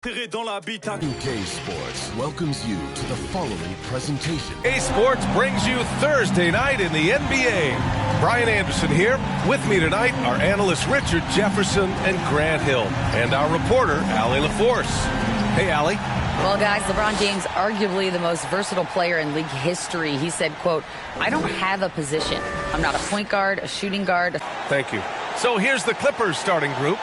MyLeague Sports welcomes you to the following presentation. Sports brings you Thursday night in the NBA. Brian Anderson here. With me tonight are analysts Richard Jefferson and Grant Hill, and our reporter, Allie LaForce. Hey, Allie. Well, guys, LeBron James, arguably the most versatile player in league history. He said, quote, "I don't have a position. I'm not a point guard, a shooting guard." Thank you. So here's the Clippers starting group.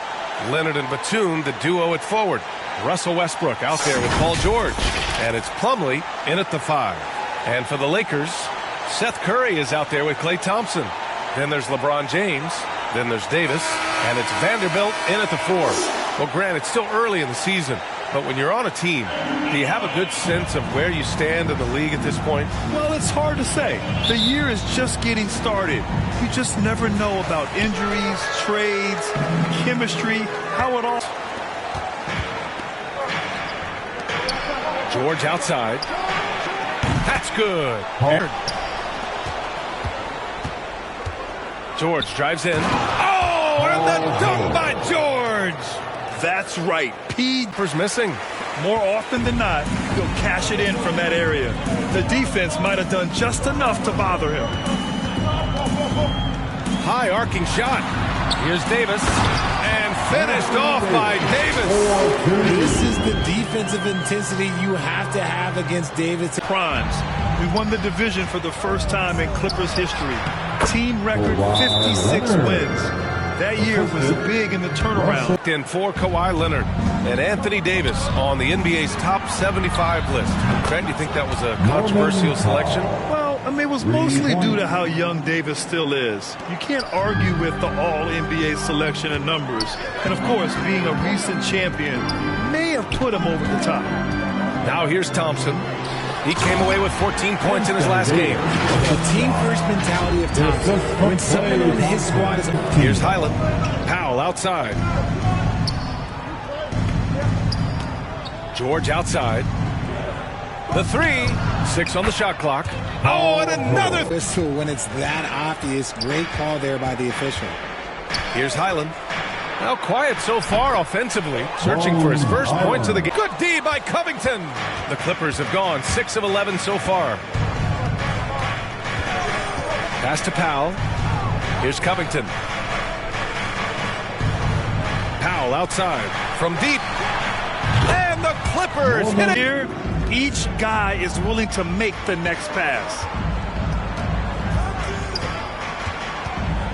Leonard and Batum, the duo at forward. Russell Westbrook out there with Paul George. And it's Plumlee in at the 5. And for the Lakers, Seth Curry is out there with Klay Thompson. Then there's LeBron James. Then there's Davis. And it's Vanderbilt in at the 4. Well, Grant, it's still early in the season. But when you're on a team, do you have a good sense of where you stand in the league at this point? Well, it's hard to say. The year is just getting started. You just never know about injuries, trades, chemistry, how it all... George outside. That's good. George drives in. Oh, and the dunk by George! That's right. Peter's missing. More often than not, he'll cash it in from that area. The defense might have done just enough to bother him. High arcing shot. Here's Davis. And finished off by Davis. This is the defensive intensity you have to have against Davis. Primes. We won the division for the first time in Clippers history. Team record 56 wins. That year was big in the turnaround. In for Kawhi Leonard and Anthony Davis on the NBA's top 75 list. Grant, you think that was a controversial selection? Well, I mean, it was mostly due to how young Davis still is. You can't argue with the all-NBA selection and numbers. And, of course, being a recent champion may have put him over the top. Now here's Thompson. He came away with 14 points in his last game. The team-first mentality of Thompson. When someone on his squad is... Here's Highland. Powell outside. George outside. The 3. 6 on the shot clock. Oh, and another... Whistle when it's that obvious. Great call there by the official. Here's Highland. Now quiet so far offensively, searching for his first points of the game. Good D by Covington. The Clippers have gone 6 of 11 so far. Pass to Powell. Here's Covington. Powell outside from deep. And the Clippers hit it. Here, each guy is willing to make the next pass.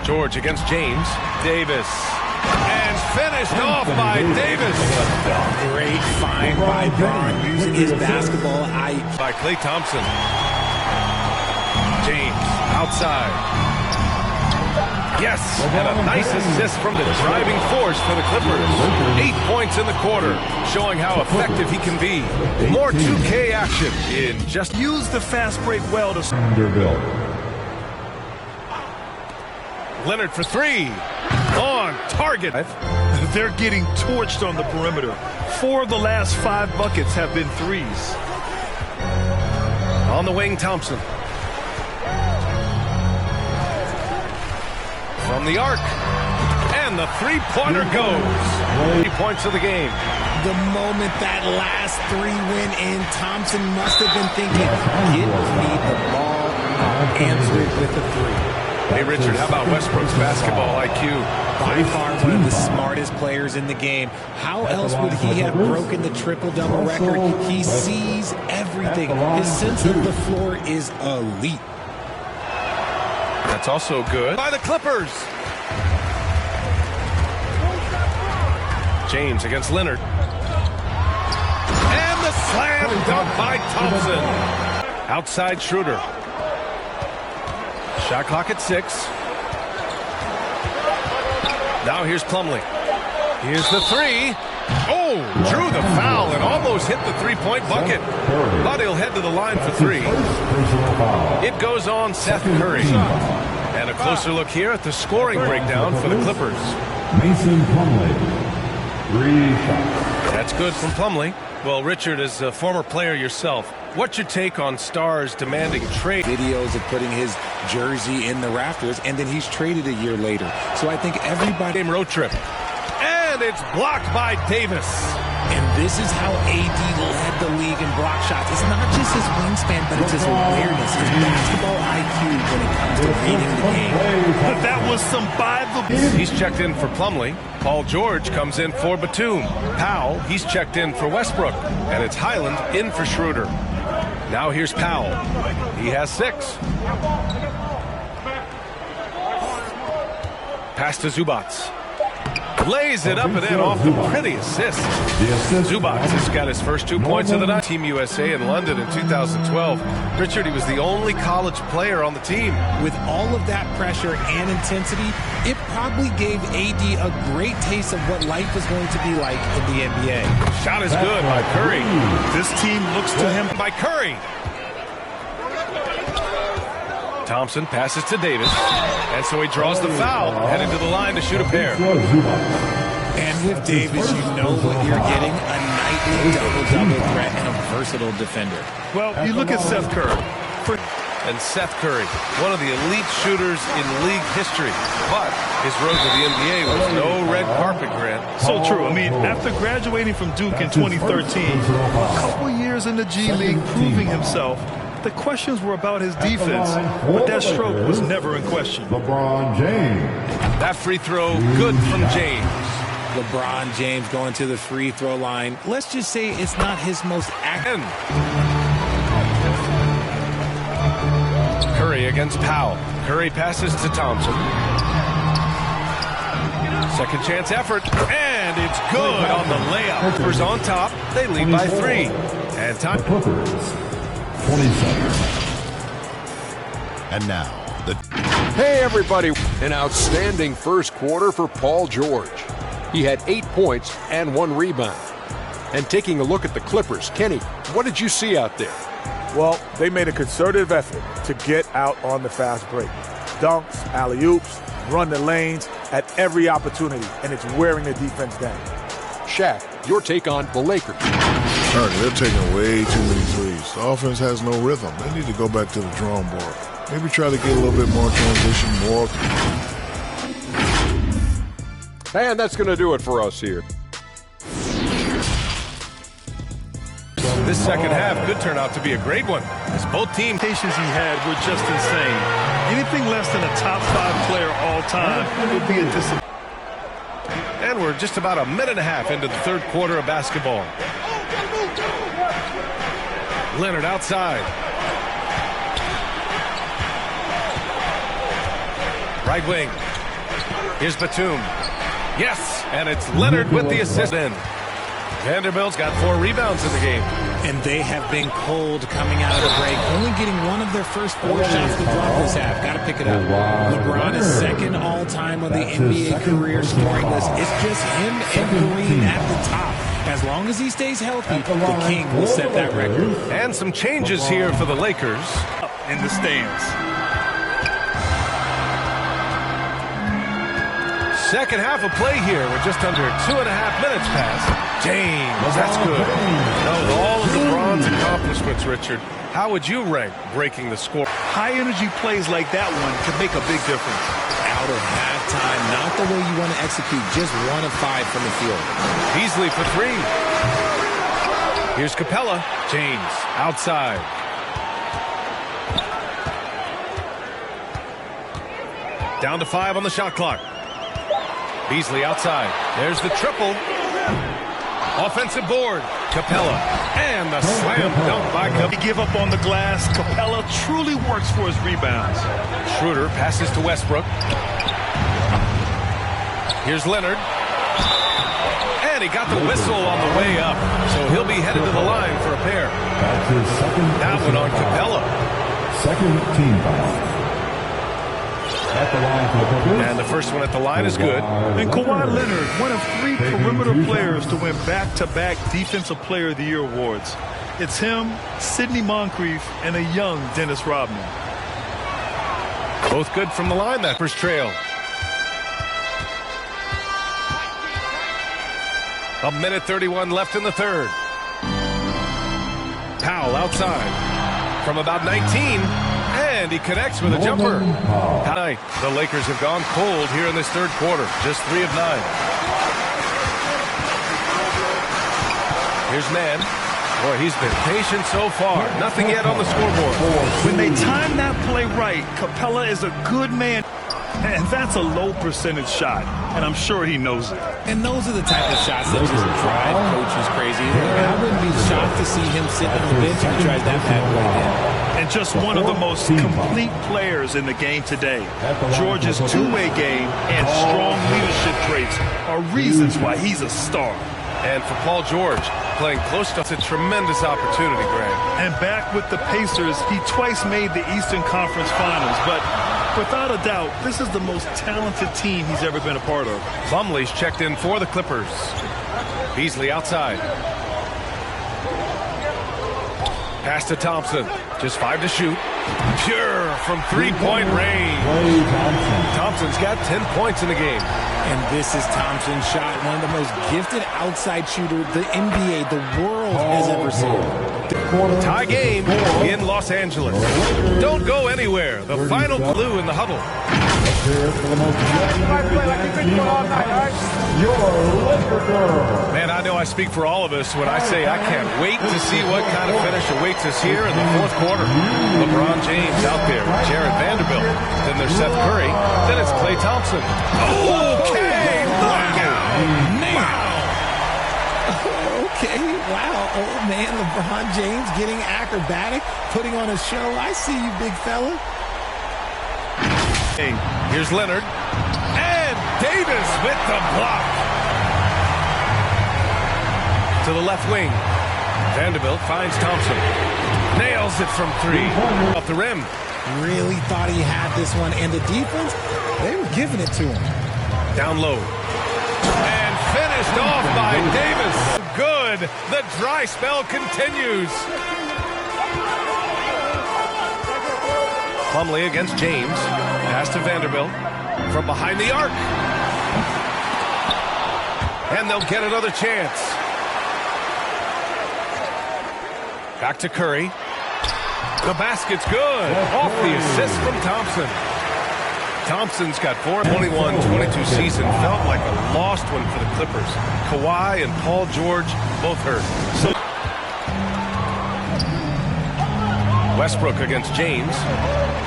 George against James. Davis. And finished off by Davis. Great find by Braun using his basketball eye. By Klay Thompson. James outside. Yes, and a nice assist from the driving force for the Clippers. 8 points in the quarter, showing how effective he can be. More 2K action in just... Use the fast break well to... Vanderbilt. Leonard for 3. On target. They're getting torched on the perimeter. 4 of the last 5 buckets have been threes. On the wing, Thompson. From the arc. And the three-pointer goes. 3 points of the game. The moment that last 3 went in, Thompson must have been thinking, give me the ball, I'll answer it with a 3. Hey, Richard, how about Westbrook's basketball IQ? By far one of the smartest players in the game. How else would he have broken the triple-double record? He sees everything. His sense of the floor is elite. That's also good by the Clippers. James against Leonard. And the slam dunk by Thompson. Outside Schroeder. Shot clock at 6. Now here's Plumlee. Here's the 3. Oh, drew the foul and almost hit the three-point bucket. But he'll head to the line for 3. It goes on Seth Curry. And a closer look here at the scoring breakdown for the Clippers. Mason Plumlee. 3 shots. That's good from Plumlee. Well, Richard, as a former player yourself, what's your take on stars demanding trade? Videos of putting his jersey in the rafters, and then he's traded a year later. So I think everybody... Road trip. And it's blocked by Davis. And this is how AD led the league in block shots. It's not just his wingspan, but it's his awareness, his basketball IQ when it comes to reading the game. But that was some Bible. He's checked in for Plumlee. Paul George comes in for Batum. Powell, he's checked in for Westbrook. And it's Highland in for Schroeder. Now here's Powell. He has 6. Pass to Zubats. Lays it up and in off the pretty assist. Zubats has got his first 2 points of the night. Team USA in London in 2012. Richard, he was the only college player on the team. With all of that pressure and intensity, it probably gave AD a great taste of what life was going to be like in the NBA. Shot is good by Curry. This team looks to him By Curry. Thompson passes to Davis, and so he draws the foul, headed to the line to shoot a pair. And with Davis, you know what you're getting, a nightly double-double threat and a versatile defender. Well, you look at Seth Curry. And Seth Curry, one of the elite shooters in league history, but his road to the NBA was no red carpet, Grant. So true. I mean, after graduating from Duke in 2013, a couple years in the G League proving himself, the questions were about his defense, but that stroke was never in question. LeBron James. That free throw, good from James. LeBron James going to the free throw line. Let's just say it's not his most active. Curry against Powell. Curry passes to Thompson. Second chance effort, and it's good on the layup. Clippers on top. They lead by 3. And time. Clippers. 27. And now, Hey everybody, an outstanding first quarter for Paul George. He had 8 points and 1 rebound. And taking a look at the Clippers, Kenny, what did you see out there? Well, they made a concerted effort to get out on the fast break. Dunks, alley-oops, run the lanes at every opportunity, and it's wearing the defense down. Shaq, your take on the Lakers. They're taking way too many threes. The offense has no rhythm. They need to go back to the drawing board. Maybe try to get a little bit more transition, more. And that's going to do it for us here. This second half could turn out to be a great one, as both teams. Patience he had were just insane. Anything less than a top 5 player all time would be a disappointment. And we're just about a minute and a half into the third quarter of basketball. Leonard outside. Right wing. Here's Batum. Yes, and it's Leonard with the assist in. Vanderbilt's got 4 rebounds in the game. And they have been cold coming out of the break, only getting one of their first 4 shots to drop this half. Got to pick it up. LeBron is second all-time on the NBA career scoring list. It's just him and Kareem at the top. As long as he stays healthy, the King will set that record. And some changes here for the Lakers. In the stands. Second half of play here with just under 2.5 minutes passed. James, that's good. No, all of LeBron's accomplishments, Richard. How would you rank breaking the score? High-energy plays like that one can make a big difference. Out of halftime, not the way you want to execute, just 1 of 5 from the field. Beasley for 3. Here's Capella. James outside. Down to 5 on the shot clock. Beasley outside. There's the triple. Offensive board. Capella. And the slam dunk by Capella. He give up on the glass. Capella truly works for his rebounds. Schroeder passes to Westbrook. Here's Leonard. And he got the whistle on the way up. So he'll be headed to the line for a pair. that's his second. That one on Capella. Second team foul. At the line for the Clippers. And the first one at the line is good. And Kawhi Leonard, one of 3 perimeter players to win back-to-back Defensive Player of the Year awards. It's him, Sidney Moncrief, and a young Dennis Rodman. Both good from the line, that first trail. A minute 31 left in the third. Powell outside from about 19. And he connects with a jumper. Tonight, the Lakers have gone cold here in this third quarter. Just 3 of 9. Here's Man. Boy, he's been patient so far. Nothing yet on the scoreboard. When they time that play right, Capella is a good man. And that's a low percentage shot, and I'm sure he knows it. And those are the type of shots that just drive coaches crazy. I wouldn't be shocked to see him sit on the bench if he tries that bad play again. And just one of the most complete players in the game today. George's two-way game and strong leadership traits are reasons why he's a star. And for Paul George, playing close to, it's a tremendous opportunity, Greg. And back with the Pacers, he twice made the Eastern Conference Finals, but without a doubt, this is the most talented team he's ever been a part of. Plumlee's checked in for the Clippers. Beasley outside. Pass to Thompson. Just 5 to shoot. Pure from three-point range. Thompson's got 10 points in the game. And this is Thompson's shot, one of the most gifted outside shooters the NBA, the world has ever seen. Tie game in Los Angeles. Don't go anywhere. The final clue in the huddle. Man, I know I speak for all of us when I say I can't wait to see what kind of finish awaits us here in the fourth quarter. LeBron James out there with Jared Vanderbilt. Then there's Seth Curry. Then it's Klay Thompson. Okay, look out! Okay, wow. Oh, man, LeBron James getting acrobatic, putting on a show. I see you, big fella. Hey, here's Leonard. And Davis with the block. To the left wing. Vanderbilt finds Thompson. Nails it from 3. Off the rim. Really thought he had this one. And the defense, they were giving it to him. Down low. And finished off by Davis. Good. The dry spell continues. Plumlee against James. Pass to Vanderbilt. From behind the arc. And they'll get another chance. Back to Curry. The basket's good. Off the assist from Thompson. Thompson's got 4-21-22 season. Felt like a lost one for the Clippers. Kawhi and Paul George both hurt. So Westbrook against James.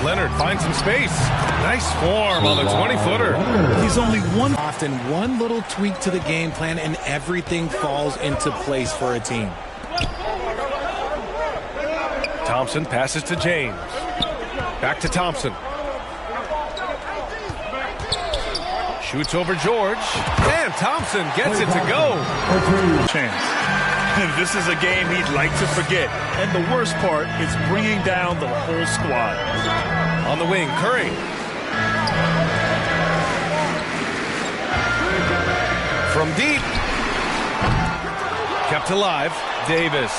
Leonard finds some space. Nice form on the 20-footer. He's only often one little tweak to the game plan and everything falls into place for a team. Thompson passes to James. Back to Thompson. Shoots over George. And Thompson gets it to go. chance. This is a game he'd like to forget. And the worst part is bringing down the whole squad. On the wing, Curry. From deep. Kept alive. Davis.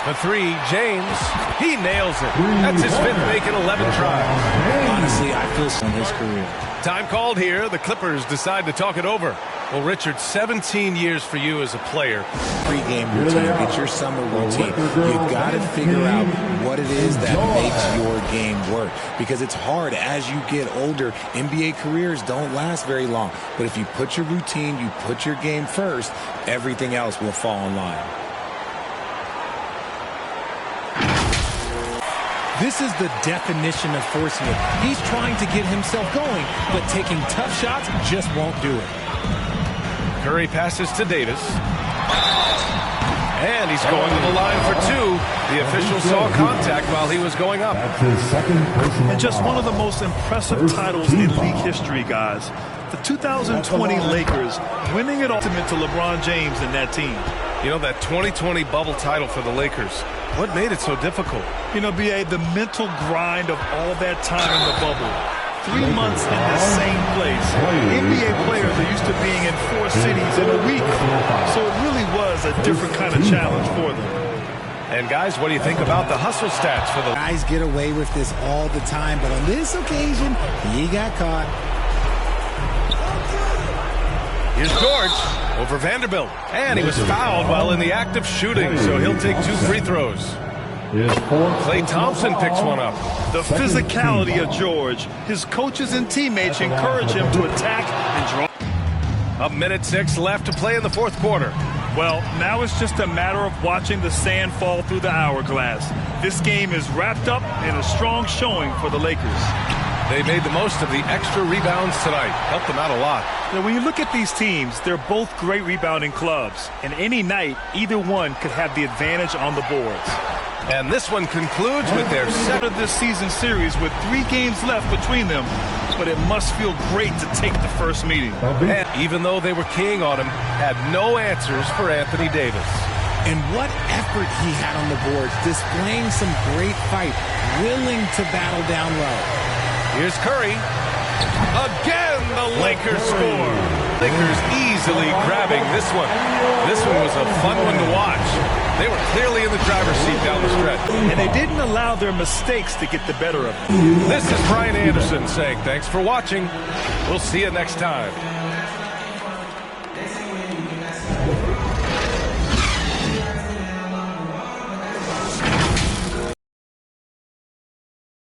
The 3, James. He nails it. That's his 5th make in 11 tries. Honestly, I feel so in his career. Time called here. The Clippers decide to talk it over. Well, Richard, 17 years for you as a player. Pre-game routine. It's your summer routine. You got to figure out what it is that makes your game work. Because it's hard as you get older. NBA careers don't last very long. But if you put your routine, you put your game first, everything else will fall in line. This is the definition of forcing it. He's trying to get himself going, but taking tough shots just won't do it. Curry passes to Davis. And he's going to the line for 2. The official saw contact while he was going up. And just one of the most impressive titles in league history, guys. The 2020 Lakers winning it ultimate to LeBron James and that team. You know, that 2020 bubble title for the Lakers, what made it so difficult? You know, B.A., the mental grind of all that time in the bubble. 3 months in the same place. NBA players are used to being in 4 cities in a week. So it really was a different kind of challenge for them. And guys, what do you think about the hustle stats for the guys? Get away with this all the time, but on this occasion, he got caught. Here's George over Vanderbilt. And he was fouled while in the act of shooting, so he'll take 2 free throws. Klay Thompson picks one up. The physicality of George. His coaches and teammates encourage him to attack and draw. 1:06 left to play in the fourth quarter. Well, now it's just a matter of watching the sand fall through the hourglass. This game is wrapped up in a strong showing for the Lakers. They made the most of the extra rebounds tonight. Helped them out a lot. Now, when you look at these teams, they're both great rebounding clubs. And any night, either one could have the advantage on the boards. And this one concludes with their Set of this season series with 3 games left between them. But it must feel great to take the first meeting. And even though they were keying on him, had no answers for Anthony Davis. And what effort he had on the boards, displaying some great fight, willing to battle down low. Here's Curry. Again, the Lakers score. Lakers easily grabbing this one. This one was a fun one to watch. They were clearly in the driver's seat down the stretch. And they didn't allow their mistakes to get the better of them. This is Brian Anderson saying thanks for watching. We'll see you next time.